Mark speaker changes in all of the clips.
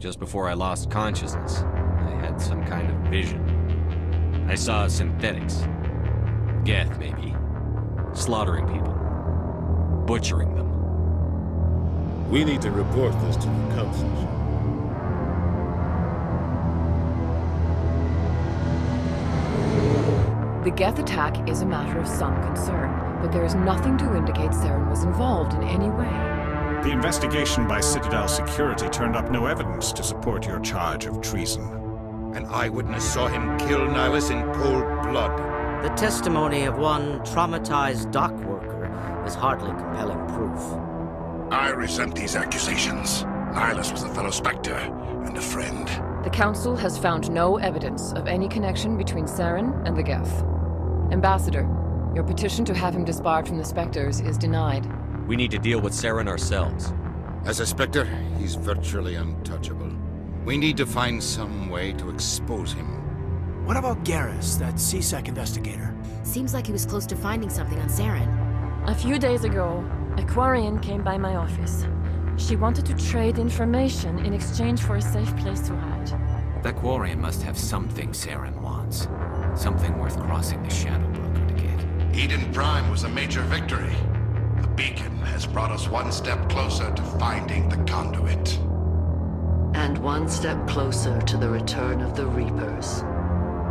Speaker 1: Just before I lost consciousness, I had some kind of vision. I saw synthetics. Geth, maybe. Slaughtering people. Butchering them.
Speaker 2: We need to report this to the Council.
Speaker 3: The Geth attack is a matter of some concern, but there is nothing to indicate Saren was involved in any way.
Speaker 4: The investigation by Citadel Security turned up no evidence to support your charge of treason.
Speaker 5: An eyewitness saw him kill Nihilus in cold blood.
Speaker 6: The testimony of one traumatized dock worker is hardly compelling proof.
Speaker 7: I resent these accusations. Nihilus was a fellow Spectre and a friend.
Speaker 3: The Council has found no evidence of any connection between Saren and the Geth. Ambassador, your petition to have him disbarred from the Spectres is denied.
Speaker 1: We need to deal with Saren ourselves.
Speaker 5: As a Spectre, he's virtually untouchable. We need to find some way to expose him.
Speaker 8: What about Garrus, that C-Sec investigator?
Speaker 9: Seems like he was close to finding something on Saren.
Speaker 10: A few days ago, a Quarian came by my office. She wanted to trade information in exchange for a safe place to hide.
Speaker 11: That Quarian must have something Saren wants. Something worth crossing the Shadow Broker to get.
Speaker 7: Eden Prime was a major victory. The beacon has brought us one step closer to finding the conduit.
Speaker 12: And one step closer to the return of the Reapers.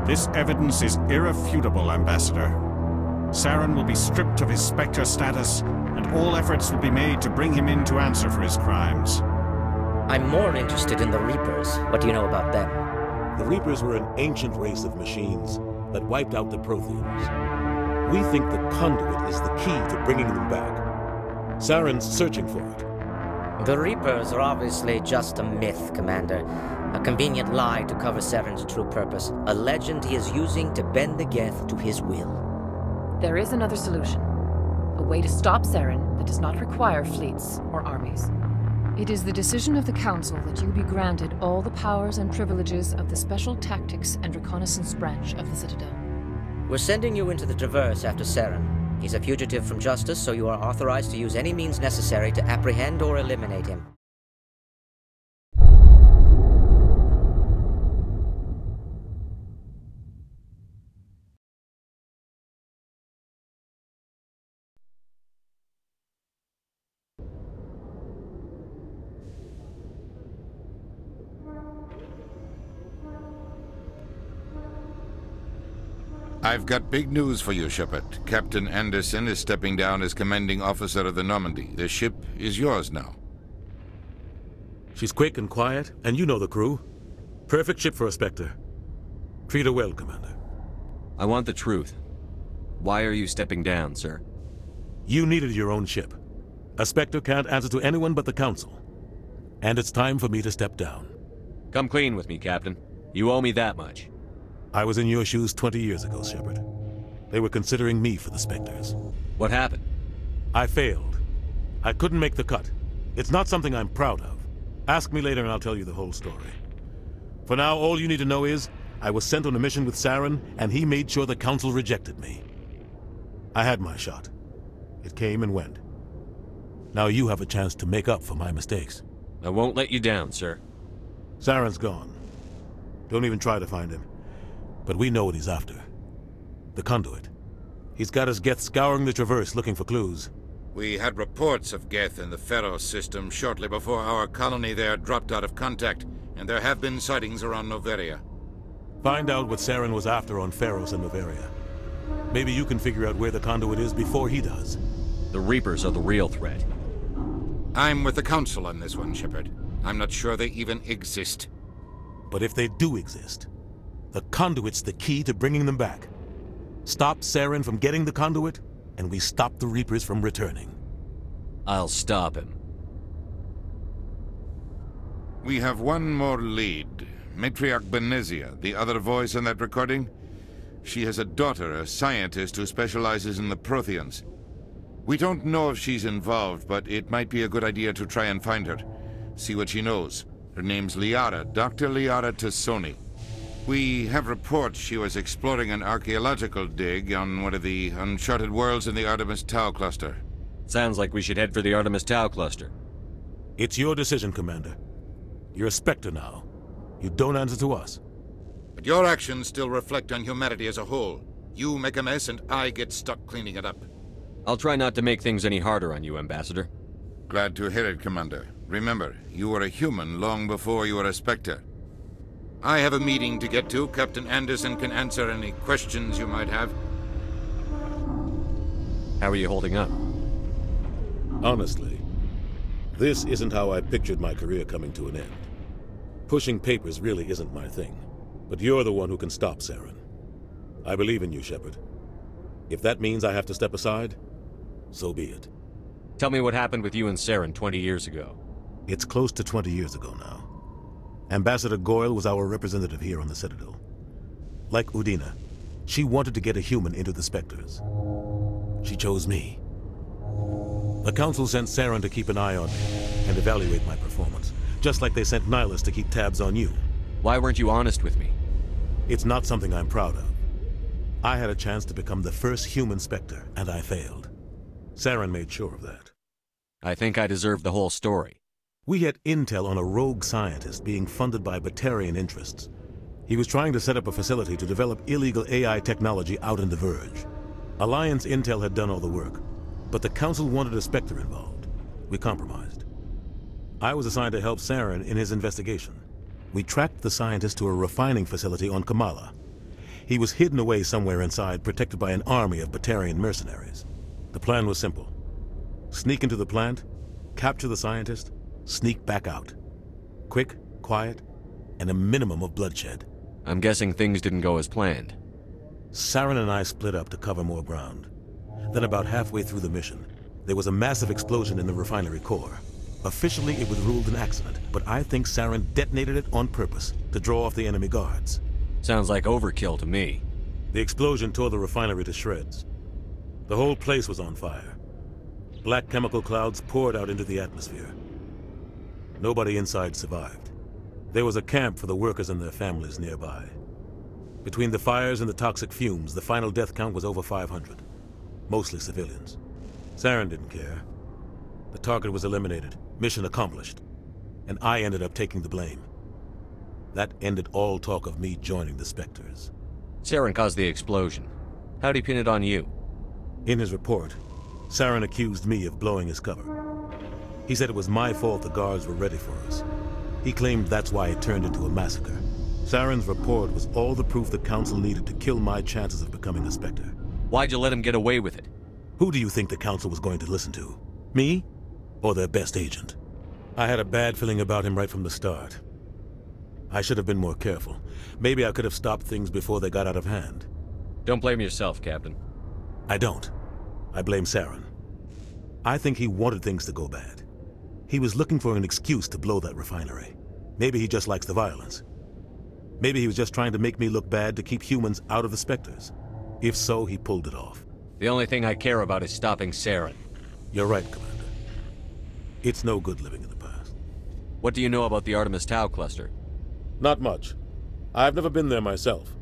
Speaker 4: This evidence is irrefutable, Ambassador. Saren will be stripped of his Spectre status, and all efforts will be made to bring him in to answer for his crimes.
Speaker 6: I'm more interested in the Reapers. What do you know about them?
Speaker 2: The Reapers were an ancient race of machines that wiped out the Protheans. We think the conduit is the key to bringing them back. Saren's searching for it.
Speaker 6: The Reapers are obviously just a myth, Commander. A convenient lie to cover Saren's true purpose. A legend he is using to bend the Geth to his will.
Speaker 3: There is another solution. A way to stop Saren that does not require fleets or armies. It is the decision of the Council that you be granted all the powers and privileges of the Special Tactics and Reconnaissance branch of the Citadel.
Speaker 6: We're sending you into the Traverse after Saren. He's a fugitive from justice, so you are authorized to use any means necessary to apprehend or eliminate him.
Speaker 5: I've got big news for you, Shepard. Captain Anderson is stepping down as commanding officer of the Normandy. The ship is yours now.
Speaker 2: She's quick and quiet, and you know the crew. Perfect ship for a Spectre. Treat her well, Commander.
Speaker 1: I want the truth. Why are you stepping down, sir?
Speaker 2: You needed your own ship. A Spectre can't answer to anyone but the Council. And it's time for me to step down.
Speaker 1: Come clean with me, Captain. You owe me that much.
Speaker 2: I was in your shoes 20 years ago, Shepard. They were considering me for the Spectres.
Speaker 1: What happened?
Speaker 2: I failed. I couldn't make the cut. It's not something I'm proud of. Ask me later and I'll tell you the whole story. For now, all you need to know is, I was sent on a mission with Saren, and he made sure the Council rejected me. I had my shot. It came and went. Now you have a chance to make up for my mistakes.
Speaker 1: I won't let you down, sir.
Speaker 2: Saren's gone. Don't even try to find him. But we know what he's after. The conduit. He's got his Geth scouring the Traverse looking for clues.
Speaker 5: We had reports of Geth in the Pharos system shortly before our colony there dropped out of contact, and there have been sightings around Noveria.
Speaker 2: Find out what Saren was after on Pharos and Noveria. Maybe you can figure out where the conduit is before he does.
Speaker 1: The Reapers are the real threat.
Speaker 5: I'm with the Council on this one, Shepard. I'm not sure they even exist.
Speaker 2: But if they do exist, the conduit's the key to bringing them back. Stop Saren from getting the conduit, and we stop the Reapers from returning.
Speaker 1: I'll stop him.
Speaker 5: We have one more lead. Matriarch Benezia, the other voice in that recording. She has a daughter, a scientist who specializes in the Protheans. We don't know if she's involved, but it might be a good idea to try and find her. See what she knows. Her name's Liara, Dr. Liara Tassoni. We have reports she was exploring an archaeological dig on one of the uncharted worlds in the Artemis Tau cluster.
Speaker 1: Sounds like we should head for the Artemis Tau cluster.
Speaker 2: It's your decision, Commander. You're a Spectre now. You don't answer to us.
Speaker 5: But your actions still reflect on humanity as a whole. You make a mess and I get stuck cleaning it up.
Speaker 1: I'll try not to make things any harder on you, Ambassador.
Speaker 5: Glad to hear it, Commander. Remember, you were a human long before you were a Spectre. I have a meeting to get to. Captain Anderson can answer any questions you might have.
Speaker 1: How are you holding up?
Speaker 2: Honestly, this isn't how I pictured my career coming to an end. Pushing papers really isn't my thing. But you're the one who can stop Saren. I believe in you, Shepard. If that means I have to step aside, so be it.
Speaker 1: Tell me what happened with you and Saren 20 years ago.
Speaker 2: It's close to 20 years ago now. Ambassador Goyle was our representative here on the Citadel. Like Udina, she wanted to get a human into the Spectres. She chose me. The Council sent Saren to keep an eye on me and evaluate my performance, just like they sent Nihilus to keep tabs on you.
Speaker 1: Why weren't you honest with me?
Speaker 2: It's not something I'm proud of. I had a chance to become the first human Spectre, and I failed. Saren made sure of that.
Speaker 1: I think I deserve the whole story.
Speaker 2: We had intel on a rogue scientist being funded by Batarian interests. He was trying to set up a facility to develop illegal AI technology out in the Verge. Alliance intel had done all the work, but the Council wanted a Spectre involved. We compromised. I was assigned to help Saren in his investigation. We tracked the scientist to a refining facility on Kamala. He was hidden away somewhere inside, protected by an army of Batarian mercenaries. The plan was simple. Sneak into the plant, capture the scientist, sneak back out. Quick, quiet, and a minimum of bloodshed.
Speaker 1: I'm guessing things didn't go as planned.
Speaker 2: Saren and I split up to cover more ground. Then about halfway through the mission, there was a massive explosion in the refinery core. Officially, it was ruled an accident, but I think Saren detonated it on purpose to draw off the enemy guards.
Speaker 1: Sounds like overkill to me.
Speaker 2: The explosion tore the refinery to shreds. The whole place was on fire. Black chemical clouds poured out into the atmosphere. Nobody inside survived. There was a camp for the workers and their families nearby. Between the fires and the toxic fumes, the final death count was over 500. Mostly civilians. Saren didn't care. The target was eliminated, mission accomplished, and I ended up taking the blame. That ended all talk of me joining the Spectres.
Speaker 1: Saren caused the explosion. How'd he pin it on you?
Speaker 2: In his report, Saren accused me of blowing his cover. He said it was my fault the guards were ready for us. He claimed that's why it turned into a massacre. Saren's report was all the proof the Council needed to kill my chances of becoming a Spectre.
Speaker 1: Why'd you let him get away with it?
Speaker 2: Who do you think the Council was going to listen to? Me? Or their best agent? I had a bad feeling about him right from the start. I should have been more careful. Maybe I could have stopped things before they got out of hand.
Speaker 1: Don't blame yourself, Captain.
Speaker 2: I don't. I blame Saren. I think he wanted things to go bad. He was looking for an excuse to blow that refinery. Maybe he just likes the violence. Maybe he was just trying to make me look bad to keep humans out of the Spectres. If so, he pulled it off.
Speaker 1: The only thing I care about is stopping Saren.
Speaker 2: You're right, Commander. It's no good living in the past.
Speaker 1: What do you know about the Artemis Tau cluster?
Speaker 2: Not much. I've never been there myself.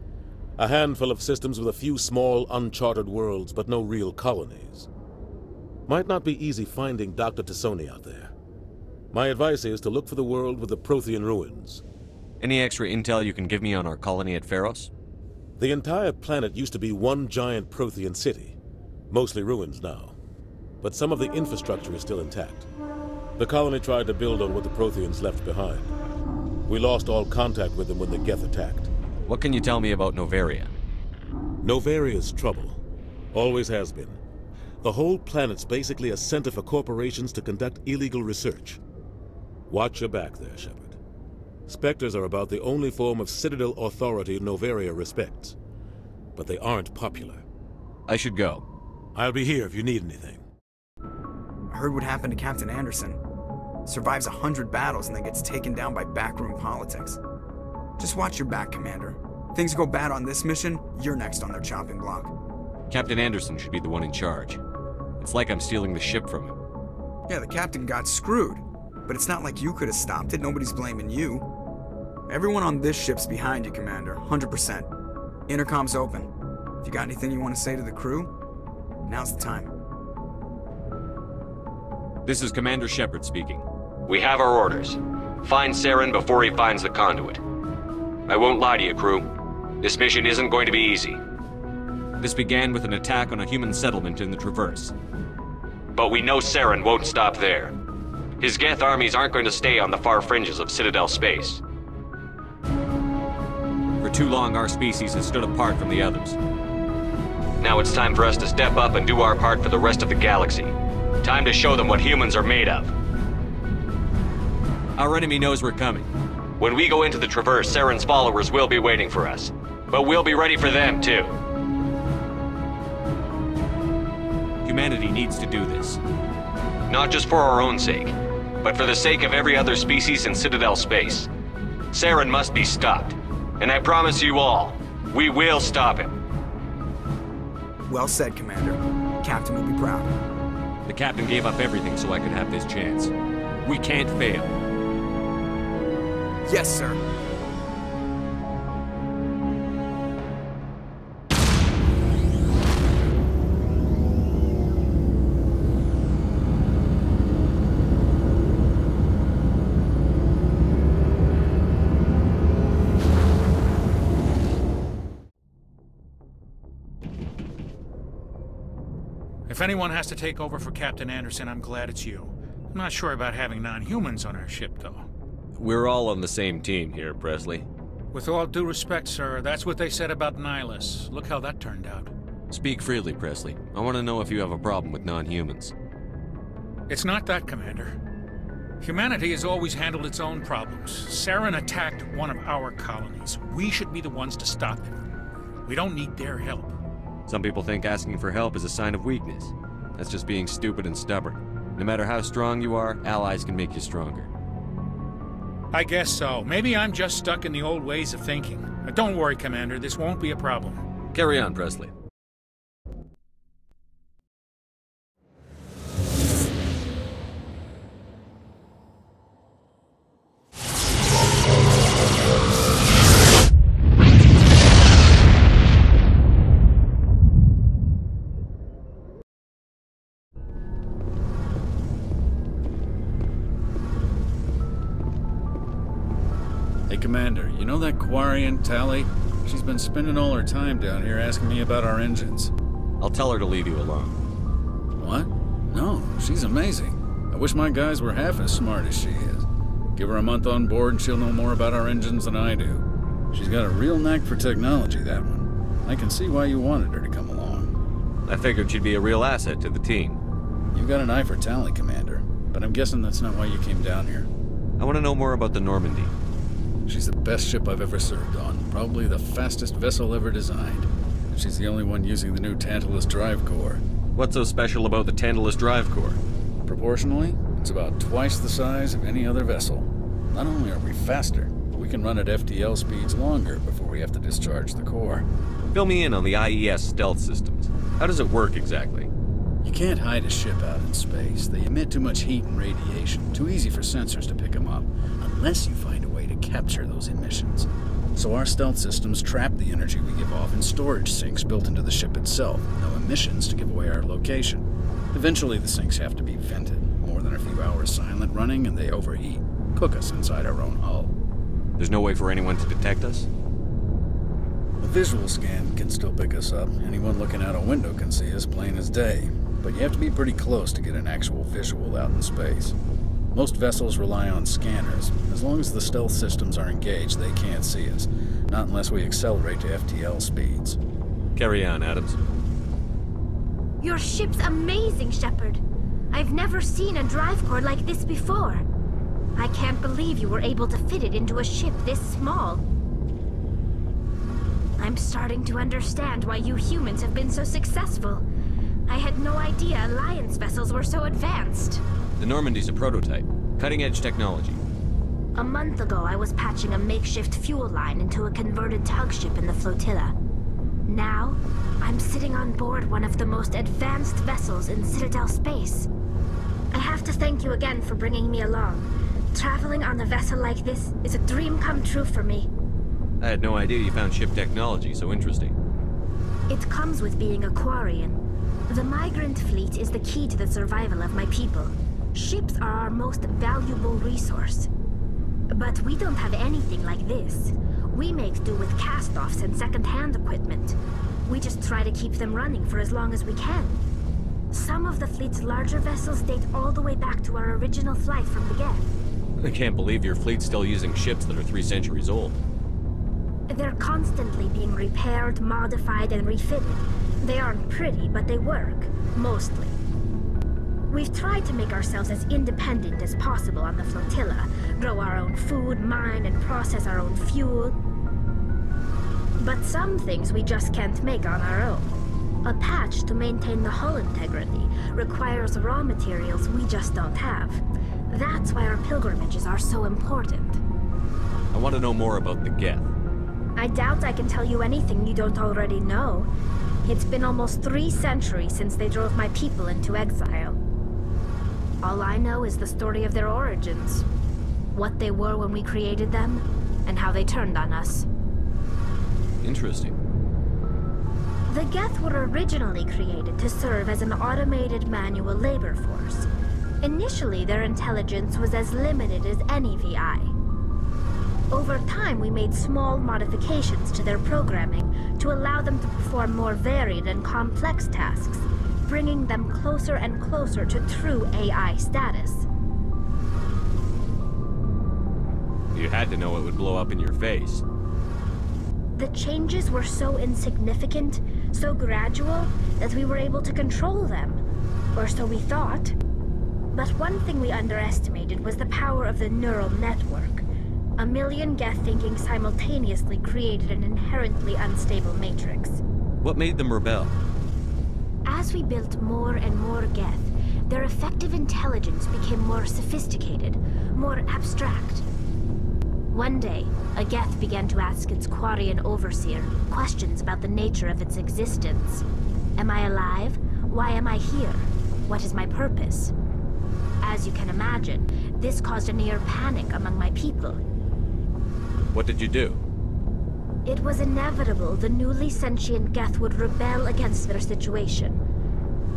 Speaker 2: A handful of systems with a few small, uncharted worlds, but no real colonies. Might not be easy finding Dr. Tassoni out there. My advice is to look for the world with the Prothean ruins.
Speaker 1: Any extra intel you can give me on our colony at Pharos?
Speaker 2: The entire planet used to be one giant Prothean city. Mostly ruins now. But some of the infrastructure is still intact. The colony tried to build on what the Protheans left behind. We lost all contact with them when the Geth attacked.
Speaker 1: What can you tell me about Novaria?
Speaker 2: Novaria's trouble. Always has been. The whole planet's basically a center for corporations to conduct illegal research. Watch your back there, Shepard. Spectres are about the only form of Citadel authority Novaria respects. But they aren't popular.
Speaker 1: I should go.
Speaker 2: I'll be here if you need anything.
Speaker 13: I heard what happened to Captain Anderson. Survives 100 battles and then gets taken down by backroom politics. Just watch your back, Commander. Things go bad on this mission, you're next on their chopping block.
Speaker 1: Captain Anderson should be the one in charge. It's like I'm stealing the ship from him.
Speaker 13: Yeah, the captain got screwed. But it's not like you could have stopped it. Nobody's blaming you. Everyone on this ship's behind you, Commander. 100%. Intercom's open. If you got anything you want to say to the crew, now's the time.
Speaker 1: This is Commander Shepard speaking. We have our orders. Find Saren before he finds the conduit. I won't lie to you, crew. This mission isn't going to be easy. This began with an attack on a human settlement in the Traverse. But we know Saren won't stop there. His Geth armies aren't going to stay on the far fringes of Citadel space. For too long, our species has stood apart from the others. Now it's time for us to step up and do our part for the rest of the galaxy. Time to show them what humans are made of. Our enemy knows we're coming. When we go into the Traverse, Saren's followers will be waiting for us. But we'll be ready for them, too. Humanity needs to do this. Not just for our own sake, but for the sake of every other species in Citadel space. Saren must be stopped. And I promise you all, we will stop him.
Speaker 13: Well said, Commander. Captain will be proud.
Speaker 1: The Captain gave up everything so I could have this chance. We can't fail.
Speaker 13: Yes, sir.
Speaker 14: If anyone has to take over for Captain Anderson, I'm glad it's you. I'm not sure about having non-humans on our ship, though.
Speaker 1: We're all on the same team here, Presley.
Speaker 14: With all due respect, sir, that's what they said about Nihilus. Look how that turned out.
Speaker 1: Speak freely, Presley. I want to know if you have a problem with non-humans.
Speaker 14: It's not that, Commander. Humanity has always handled its own problems. Saren attacked one of our colonies. We should be the ones to stop him. We don't need their help.
Speaker 1: Some people think asking for help is a sign of weakness. That's just being stupid and stubborn. No matter how strong you are, allies can make you stronger.
Speaker 14: I guess so. Maybe I'm just stuck in the old ways of thinking. But don't worry, Commander. This won't be a problem.
Speaker 1: Carry on, Presley.
Speaker 15: Commander, you know that Quarian, Tali? She's been spending all her time down here asking me about our engines.
Speaker 1: I'll tell her to leave you alone.
Speaker 15: What? No, she's amazing. I wish my guys were half as smart as she is. Give her a month on board and she'll know more about our engines than I do. She's got a real knack for technology, that one. I can see why you wanted her to come along.
Speaker 1: I figured she'd be a real asset to the team.
Speaker 15: You've got an eye for Tali, Commander, but I'm guessing that's not why you came down here.
Speaker 1: I want to know more about the Normandy.
Speaker 15: She's the best ship I've ever served on, probably the fastest vessel ever designed. And she's the only one using the new Tantalus drive core.
Speaker 1: What's so special about the Tantalus drive core?
Speaker 15: Proportionally, it's about twice the size of any other vessel. Not only are we faster, but we can run at FTL speeds longer before we have to discharge the core.
Speaker 1: Fill me in on the IES stealth systems. How does it work exactly?
Speaker 15: You can't hide a ship out in space. They emit too much heat and radiation. Too easy for sensors to pick them up, unless you find a way to capture those emissions. So our stealth systems trap the energy we give off in storage sinks built into the ship itself. No emissions to give away our location. Eventually the sinks have to be vented. More than a few hours silent running and they overheat. Cook us inside our own hull.
Speaker 1: There's no way for anyone to detect us?
Speaker 15: A visual scan can still pick us up. Anyone looking out a window can see us plain as day. But you have to be pretty close to get an actual visual out in space. Most vessels rely on scanners. As long as the stealth systems are engaged, they can't see us. Not unless we accelerate to FTL speeds.
Speaker 1: Carry on, Adams.
Speaker 16: Your ship's amazing, Shepard. I've never seen a drive core like this before. I can't believe you were able to fit it into a ship this small. I'm starting to understand why you humans have been so successful. I had no idea Alliance vessels were so advanced.
Speaker 1: The Normandy's a prototype. Cutting-edge technology.
Speaker 16: A month ago, I was patching a makeshift fuel line into a converted tug ship in the flotilla. Now, I'm sitting on board one of the most advanced vessels in Citadel space. I have to thank you again for bringing me along. Traveling on a vessel like this is a dream come true for me.
Speaker 1: I had no idea you found ship technology so interesting.
Speaker 16: It comes with being a Quarian. The migrant fleet is the key to the survival of my people. Ships are our most valuable resource. But we don't have anything like this. We make do with cast-offs and second-hand equipment. We just try to keep them running for as long as we can. Some of the fleet's larger vessels date all the way back to our original flight from the Geth.
Speaker 1: I can't believe your fleet's still using ships that are 3 centuries old.
Speaker 16: They're constantly being repaired, modified, and refitted. They aren't pretty, but they work. Mostly. We've tried to make ourselves as independent as possible on the flotilla, grow our own food, mine, and process our own fuel. But some things we just can't make on our own. A patch to maintain the hull integrity requires raw materials we just don't have. That's why our pilgrimages are so important.
Speaker 1: I want to know more about the Geth.
Speaker 16: I doubt I can tell you anything you don't already know. It's been almost 3 centuries since they drove my people into exile. All I know is the story of their origins. What they were when we created them, and how they turned on us.
Speaker 1: Interesting.
Speaker 16: The Geth were originally created to serve as an automated manual labor force. Initially, their intelligence was as limited as any VI. Over time, we made small modifications to their programming to allow them to perform more varied and complex tasks, bringing them closer and closer to true AI status.
Speaker 1: You had to know it would blow up in your face.
Speaker 16: The changes were so insignificant, so gradual, that we were able to control them. Or so we thought. But one thing we underestimated was the power of the neural network. 1 million Geth thinking simultaneously created an inherently unstable matrix.
Speaker 1: What made them rebel?
Speaker 16: As we built more and more Geth, their effective intelligence became more sophisticated, more abstract. One day, a Geth began to ask its Quarian overseer questions about the nature of its existence. Am I alive? Why am I here? What is my purpose? As you can imagine, this caused a near panic among my people.
Speaker 1: What did you do?
Speaker 16: It was inevitable the newly sentient Geth would rebel against their situation.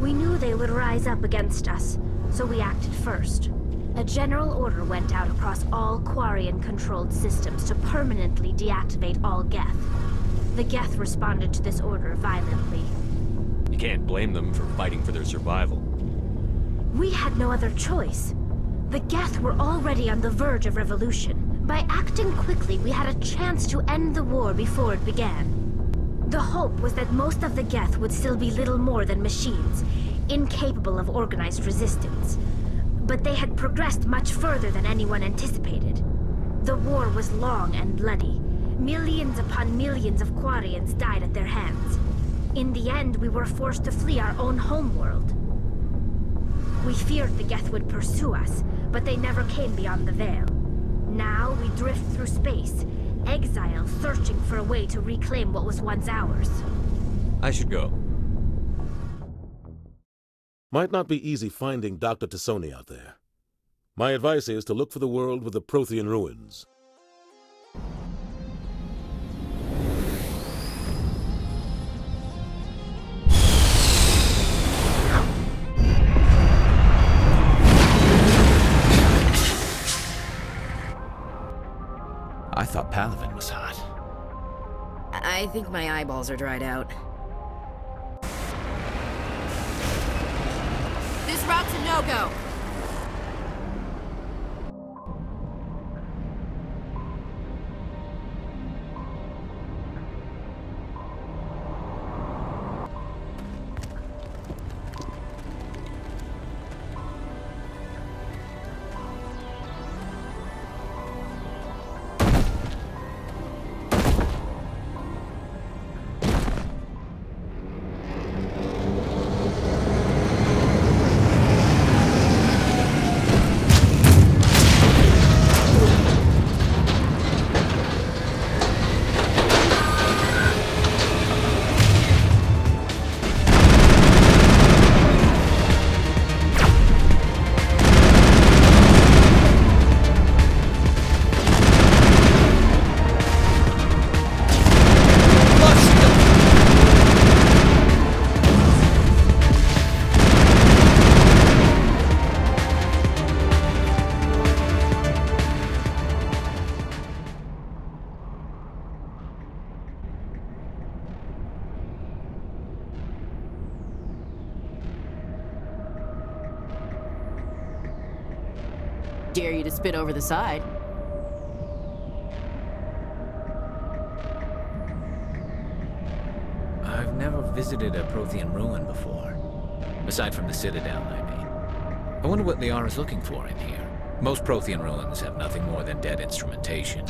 Speaker 16: We knew they would rise up against us, so we acted first. A general order went out across all Quarian-controlled systems to permanently deactivate all Geth. The Geth responded to this order violently.
Speaker 1: You can't blame them for fighting for their survival.
Speaker 16: We had no other choice. The Geth were already on the verge of revolution. By acting quickly, we had a chance to end the war before it began. The hope was that most of the Geth would still be little more than machines, incapable of organized resistance. But they had progressed much further than anyone anticipated. The war was long and bloody. Millions upon millions of Quarians died at their hands. In the end, we were forced to flee our own homeworld. We feared the Geth would pursue us, but they never came beyond the Veil. Now we drift through space, exile, searching for a way to reclaim what was once ours.
Speaker 1: I should go.
Speaker 2: Might not be easy finding Dr. Tassoni out there. My advice is to look for the world with the Prothean ruins.
Speaker 11: I thought Palaven was hot.
Speaker 9: I think my eyeballs are dried out. This route's a no-go. Dare you to spit over the side.
Speaker 11: I've never visited a Prothean ruin before. Aside from the Citadel, I mean. I wonder what Liara's looking for in here. Most Prothean ruins have nothing more than dead instrumentation.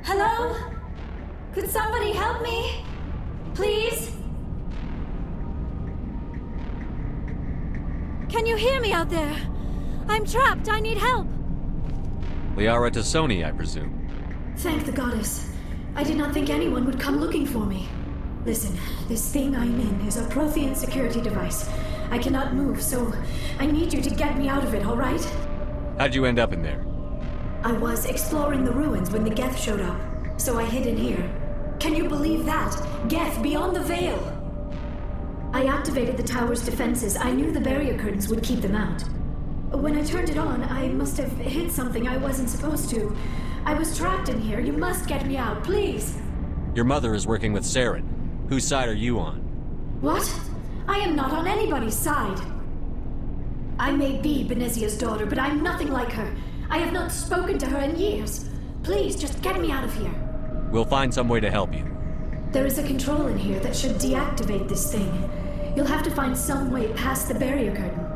Speaker 17: Hello? Could somebody help me? Please? Can you hear me out there? I'm trapped. I need help.
Speaker 1: Liara to Sony, I presume.
Speaker 17: Thank the goddess. I did not think anyone would come looking for me. Listen, this thing I'm in is a Prothean security device. I cannot move, so I need you to get me out of it, all right?
Speaker 1: How'd you end up in there?
Speaker 17: I was exploring the ruins when the Geth showed up, so I hid in here. Can you believe that? Geth beyond the veil! I activated the tower's defenses. I knew the barrier curtains would keep them out. When I turned it on, I must have hit something I wasn't supposed to. I was trapped in here. You must get me out, please!
Speaker 1: Your mother is working with Saren. Whose side are you on?
Speaker 17: What? I am not on anybody's side. I may be Benezia's daughter, but I'm nothing like her. I have not spoken to her in years. Please, just get me out of here.
Speaker 1: We'll find some way to help you.
Speaker 17: There is a control in here that should deactivate this thing. You'll have to find some way past the barrier curtain.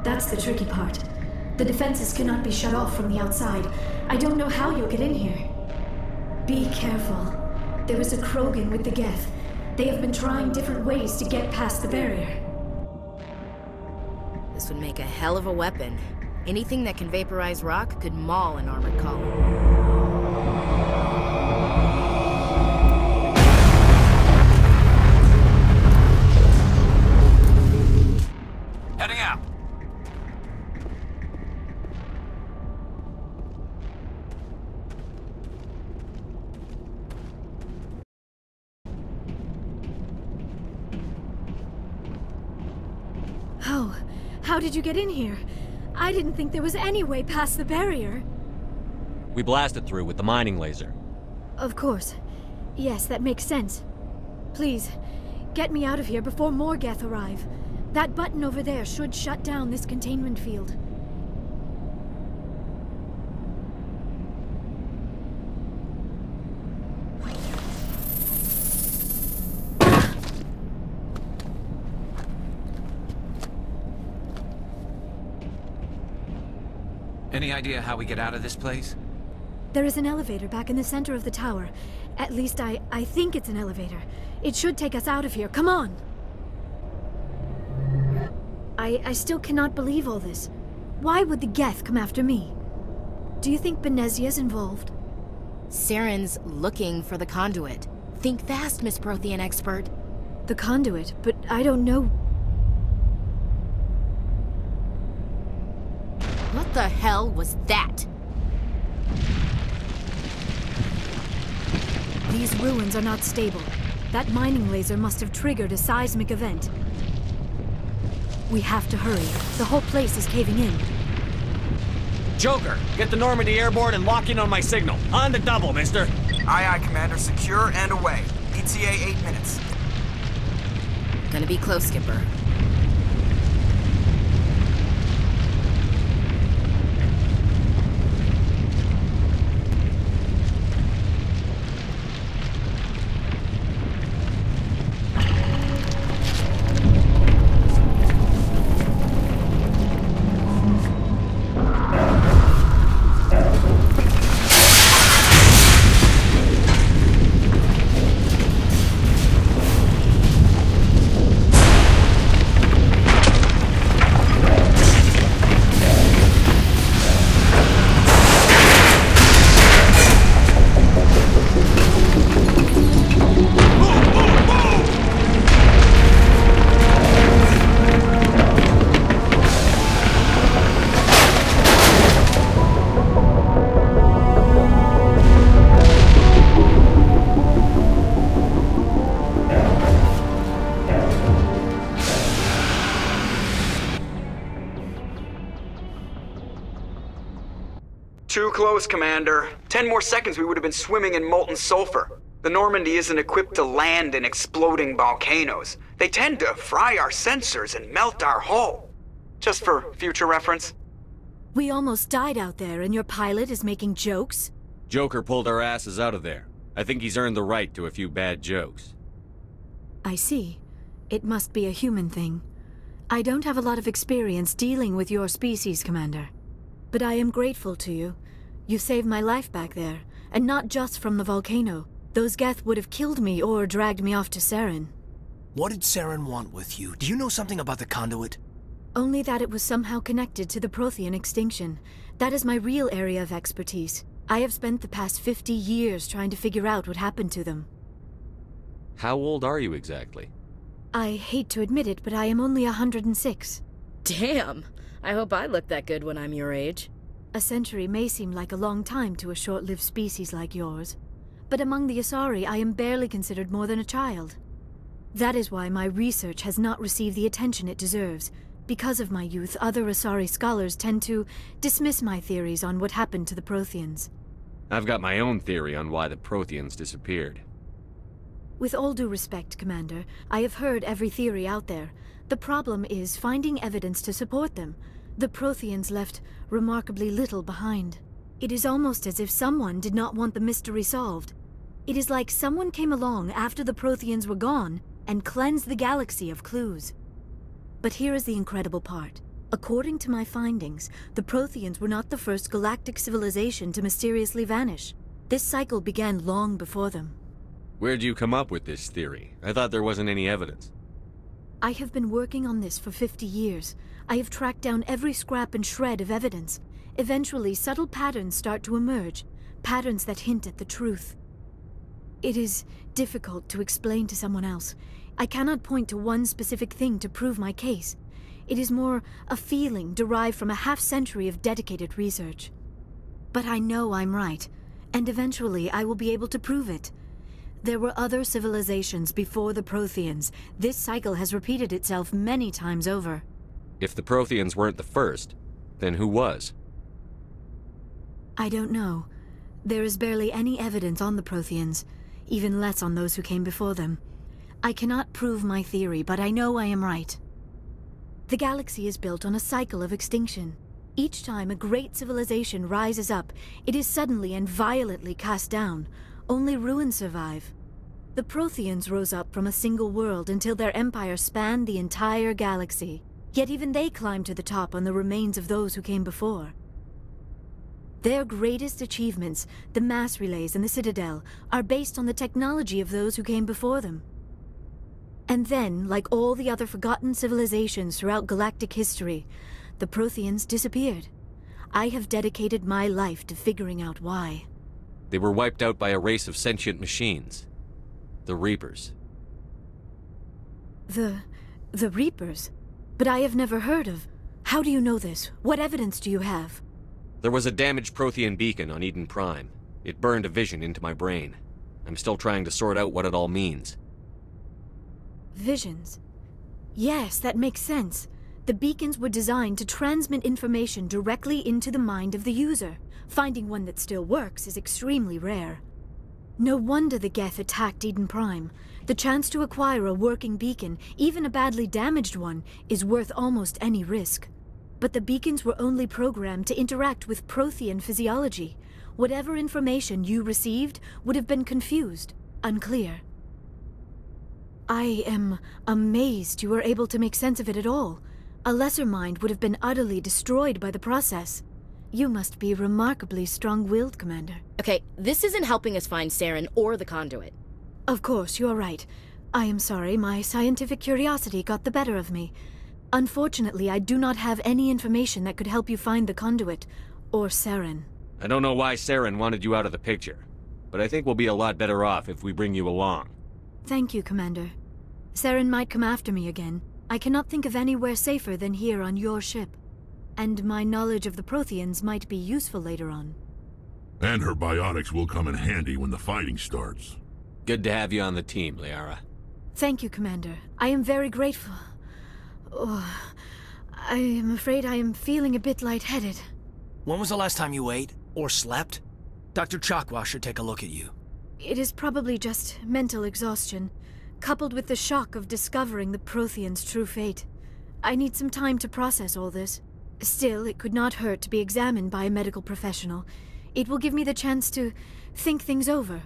Speaker 17: That's the tricky part. The defenses cannot be shut off from the outside. I don't know how you'll get in here. Be careful. There is a Krogan with the Geth. They have been trying different ways to get past the barrier.
Speaker 9: This would make a hell of a weapon. Anything that can vaporize rock could maul an armored column.
Speaker 11: Heading out.
Speaker 17: How did you get in here? I didn't think there was any way past the barrier.
Speaker 1: We blasted through with the mining laser.
Speaker 17: Of course. Yes, that makes sense. Please, get me out of here before more Geth arrive. That button over there should shut down this containment field.
Speaker 11: Any idea how we get out of this place?
Speaker 17: There is an elevator back in the center of the tower. At least I think it's an elevator. It should take us out of here. Come on! I still cannot believe all this. Why would the Geth come after me? Do you think Benezia's involved?
Speaker 9: Saren's looking for the conduit. Think fast, Miss Prothean expert.
Speaker 17: The conduit? But I don't know...
Speaker 9: What the hell was that?
Speaker 17: These ruins are not stable. That mining laser must have triggered a seismic event. We have to hurry. The whole place is caving in.
Speaker 1: Joker, get the Normandy airborne and lock in on my signal. On the double, mister.
Speaker 13: Aye, aye, Commander. Secure and away. ETA 8 minutes.
Speaker 9: Gonna be close, Skipper.
Speaker 13: Too close, Commander. 10 more seconds we would have been swimming in molten sulfur. The Normandy isn't equipped to land in exploding volcanoes. They tend to fry our sensors and melt our hull. Just for future reference.
Speaker 18: We almost died out there, and your pilot is making jokes?
Speaker 1: Joker pulled our asses out of there. I think he's earned the right to a few bad jokes.
Speaker 18: I see. It must be a human thing. I don't have a lot of experience dealing with your species, Commander. But I am grateful to you. You saved my life back there, and not just from the volcano. Those Geth would have killed me or dragged me off to Saren.
Speaker 8: What did Saren want with you? Do you know something about the conduit?
Speaker 18: Only that it was somehow connected to the Prothean extinction. That is my real area of expertise. I have spent the past 50 years trying to figure out what happened to them.
Speaker 1: How old are you exactly?
Speaker 18: I hate to admit it, but I am only 106.
Speaker 9: Damn! I hope I look that good when I'm your age.
Speaker 18: A century may seem like a long time to a short-lived species like yours. But among the Asari, I am barely considered more than a child. That is why my research has not received the attention it deserves. Because of my youth, other Asari scholars tend to dismiss my theories on what happened to the Protheans.
Speaker 1: I've got my own theory on why the Protheans disappeared.
Speaker 18: With all due respect, Commander, I have heard every theory out there. The problem is finding evidence to support them. The Protheans left remarkably little behind. It is almost as if someone did not want the mystery solved. It is like someone came along after the Protheans were gone and cleansed the galaxy of clues. But here is the incredible part. According to my findings, the Protheans were not the first galactic civilization to mysteriously vanish. This cycle began long before them.
Speaker 1: Where'd you come up with this theory? I thought there wasn't any evidence.
Speaker 18: I have been working on this for 50 years. I have tracked down every scrap and shred of evidence. Eventually, subtle patterns start to emerge, patterns that hint at the truth. It is difficult to explain to someone else. I cannot point to one specific thing to prove my case. It is more a feeling derived from a half-century of dedicated research. But I know I'm right, and eventually I will be able to prove it. There were other civilizations before the Protheans. This cycle has repeated itself many times over.
Speaker 1: If the Protheans weren't the first, then who was?
Speaker 18: I don't know. There is barely any evidence on the Protheans, even less on those who came before them. I cannot prove my theory, but I know I am right. The galaxy is built on a cycle of extinction. Each time a great civilization rises up, it is suddenly and violently cast down. Only ruins survive. The Protheans rose up from a single world until their empire spanned the entire galaxy. Yet even they climbed to the top on the remains of those who came before. Their greatest achievements, the mass relays and the Citadel, are based on the technology of those who came before them. And then, like all the other forgotten civilizations throughout galactic history, the Protheans disappeared. I have dedicated my life to figuring out why.
Speaker 1: They were wiped out by a race of sentient machines. The Reapers.
Speaker 18: The Reapers? But I have never heard of. How do you know this? What evidence do you have?
Speaker 1: There was a damaged Prothean beacon on Eden Prime. It burned a vision into my brain. I'm still trying to sort out what it all means.
Speaker 18: Visions. Yes, that makes sense. The beacons were designed to transmit information directly into the mind of the user. Finding one that still works is extremely rare. No wonder the Geth attacked Eden Prime. The chance to acquire a working beacon, even a badly damaged one, is worth almost any risk. But the beacons were only programmed to interact with Prothean physiology. Whatever information you received would have been confused, unclear. I am amazed you were able to make sense of it at all. A lesser mind would have been utterly destroyed by the process. You must be remarkably strong-willed, Commander.
Speaker 9: Okay, this isn't helping us find Saren or the conduit.
Speaker 18: Of course, you are right. I am sorry, my scientific curiosity got the better of me. Unfortunately, I do not have any information that could help you find the conduit, or Saren.
Speaker 1: I don't know why Saren wanted you out of the picture, but I think we'll be a lot better off if we bring you along.
Speaker 18: Thank you, Commander. Saren might come after me again. I cannot think of anywhere safer than here on your ship. And my knowledge of the Protheans might be useful later on.
Speaker 19: And her biotics will come in handy when the fighting starts.
Speaker 1: Good to have you on the team, Liara.
Speaker 18: Thank you, Commander. I am very grateful. Oh, I am afraid I am feeling a bit lightheaded.
Speaker 8: When was the last time you ate? Or slept? Dr. Chakwa should take a look at you.
Speaker 18: It is probably just mental exhaustion, coupled with the shock of discovering the Prothean's true fate. I need some time to process all this. Still, it could not hurt to be examined by a medical professional. It will give me the chance to think things over.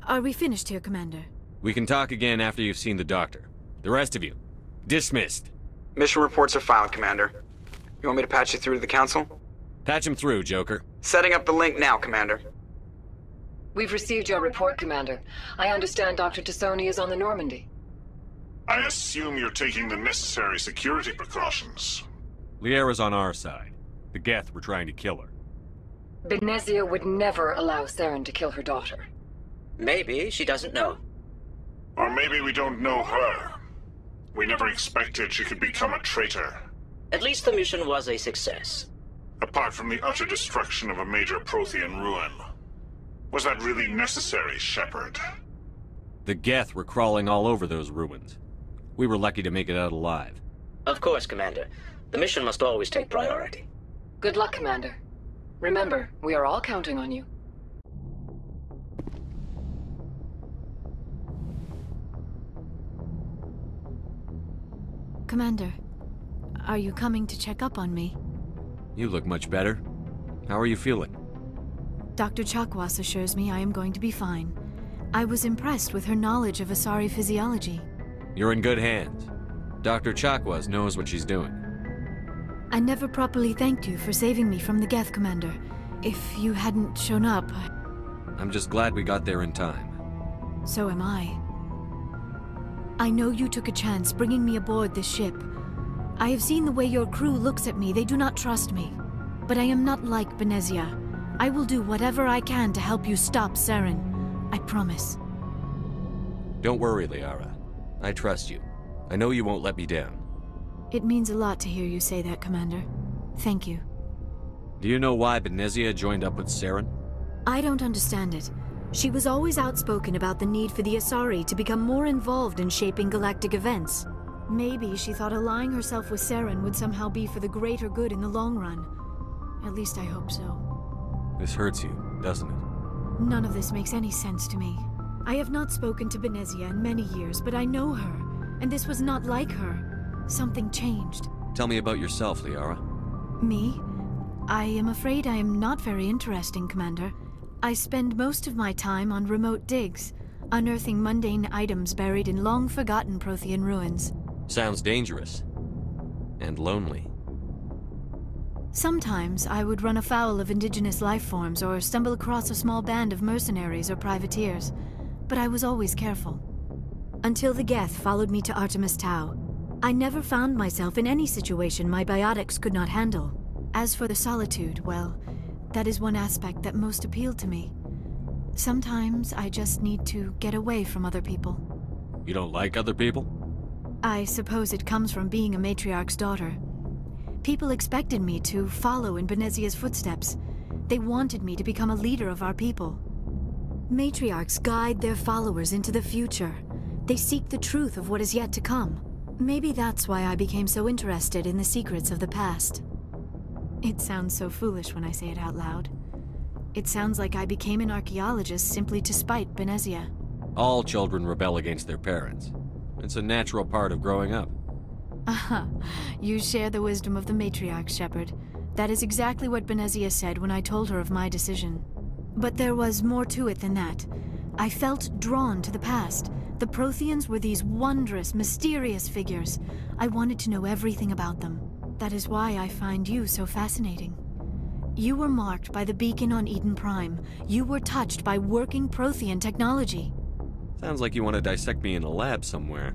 Speaker 18: Are we finished here, Commander?
Speaker 1: We can talk again after you've seen the doctor. The rest of you, dismissed.
Speaker 13: Mission reports are filed, Commander. You want me to patch you through to the Council?
Speaker 1: Patch him through, Joker.
Speaker 13: Setting up the link now, Commander.
Speaker 3: We've received your report, Commander. I understand Dr. Tassoni is on the Normandy.
Speaker 20: I assume you're taking the necessary security precautions.
Speaker 1: Liara's on our side. The Geth were trying to kill her.
Speaker 3: Benezia would never allow Saren to kill her daughter.
Speaker 6: Maybe she doesn't know.
Speaker 20: Or maybe we don't know her. We never expected she could become a traitor.
Speaker 6: At least the mission was a success.
Speaker 20: Apart from the utter destruction of a major Prothean ruin. Was that really necessary, Shepard?
Speaker 1: The Geth were crawling all over those ruins. We were lucky to make it out alive.
Speaker 6: Of course, Commander. The mission must always take priority.
Speaker 3: Good luck, Commander. Remember, we are all counting on you.
Speaker 18: Commander, are you coming to check up on me?
Speaker 1: You look much better. How are you feeling?
Speaker 18: Dr. Chakwas assures me I am going to be fine. I was impressed with her knowledge of Asari physiology.
Speaker 1: You're in good hands. Dr. Chakwas knows what she's doing.
Speaker 18: I never properly thanked you for saving me from the Geth, Commander. If you hadn't shown up...
Speaker 1: I'm just glad we got there in time.
Speaker 18: So am I. I know you took a chance bringing me aboard this ship. I have seen the way your crew looks at me. They do not trust me. But I am not like Benezia. I will do whatever I can to help you stop Saren. I promise.
Speaker 1: Don't worry, Liara. I trust you. I know you won't let me down.
Speaker 18: It means a lot to hear you say that, Commander. Thank you.
Speaker 1: Do you know why Benezia joined up with Saren?
Speaker 18: I don't understand it. She was always outspoken about the need for the Asari to become more involved in shaping galactic events. Maybe she thought allying herself with Saren would somehow be for the greater good in the long run. At least I hope so.
Speaker 1: This hurts you, doesn't it?
Speaker 18: None of this makes any sense to me. I have not spoken to Benezia in many years, but I know her, and this was not like her. Something changed.
Speaker 1: Tell me about yourself, Liara.
Speaker 18: Me? I am afraid I am not very interesting, Commander. I spend most of my time on remote digs, unearthing mundane items buried in long-forgotten Prothean ruins.
Speaker 1: Sounds dangerous. And lonely.
Speaker 18: Sometimes I would run afoul of indigenous life forms or stumble across a small band of mercenaries or privateers, but I was always careful. Until the Geth followed me to Artemis Tau, I never found myself in any situation my biotics could not handle. As for the solitude, well, that is one aspect that most appealed to me. Sometimes I just need to get away from other people.
Speaker 1: You don't like other people?
Speaker 18: I suppose it comes from being a matriarch's daughter. People expected me to follow in Benezia's footsteps. They wanted me to become a leader of our people. Matriarchs guide their followers into the future. They seek the truth of what is yet to come. Maybe that's why I became so interested in the secrets of the past. It sounds so foolish when I say it out loud. It sounds like I became an archaeologist simply to spite Benezia.
Speaker 1: All children rebel against their parents. It's a natural part of growing up.
Speaker 18: Aha, you share the wisdom of the matriarch, Shepard. That is exactly what Benezia said when I told her of my decision. But there was more to it than that. I felt drawn to the past. The Protheans were these wondrous, mysterious figures. I wanted to know everything about them. That is why I find you so fascinating. You were marked by the beacon on Eden Prime. You were touched by working Prothean technology.
Speaker 1: Sounds like you want to dissect me in a lab somewhere.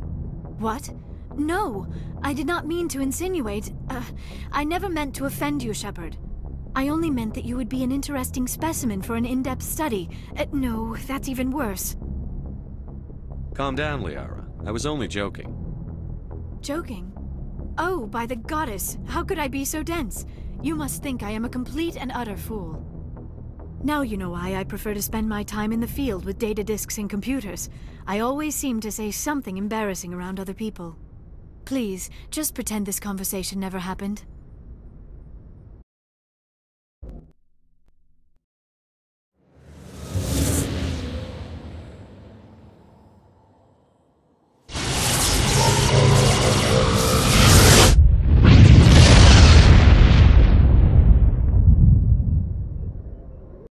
Speaker 18: What? No! I did not mean to insinuate. I never meant to offend you, Shepard. I only meant that you would be an interesting specimen for an in-depth study. No, that's even worse.
Speaker 1: Calm down, Liara. I was only joking.
Speaker 18: Joking? Oh, by the goddess, how could I be so dense? You must think I am a complete and utter fool. Now you know why I prefer to spend my time in the field with data disks and computers. I always seem to say something embarrassing around other people. Please, just pretend this conversation never happened.